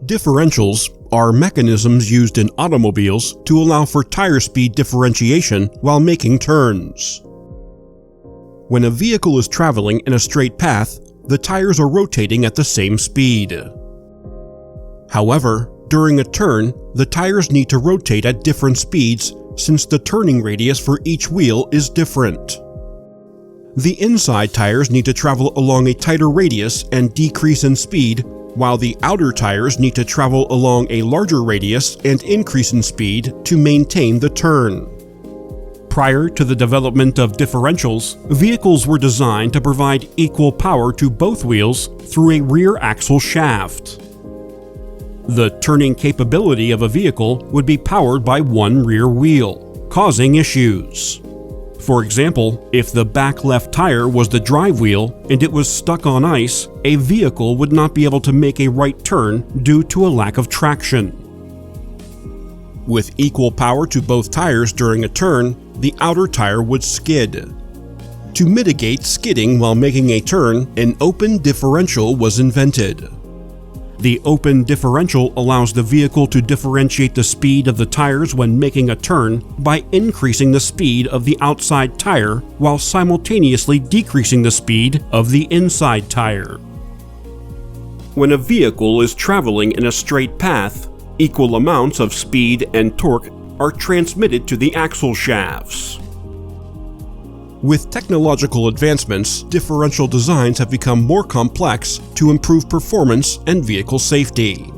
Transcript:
Differentials are mechanisms used in automobiles to allow for tire speed differentiation while making turns. When a vehicle is traveling in a straight path, the tires are rotating at the same speed. However, during a turn, the tires need to rotate at different speeds since the turning radius for each wheel is different. The inside tires need to travel along a tighter radius and decrease in speed, while the outer tires need to travel along a larger radius and increase in speed to maintain the turn. Prior to the development of differentials, vehicles were designed to provide equal power to both wheels through a rear axle shaft. The turning capability of a vehicle would be powered by one rear wheel, causing issues. For example, if the back left tire was the drive wheel and it was stuck on ice, a vehicle would not be able to make a right turn due to a lack of traction. With equal power to both tires during a turn, the outer tire would skid. To mitigate skidding while making a turn, an open differential was invented. The open differential allows the vehicle to differentiate the speed of the tires when making a turn by increasing the speed of the outside tire while simultaneously decreasing the speed of the inside tire. When a vehicle is traveling in a straight path, equal amounts of speed and torque are transmitted to the axle shafts. With technological advancements, differential designs have become more complex to improve performance and vehicle safety.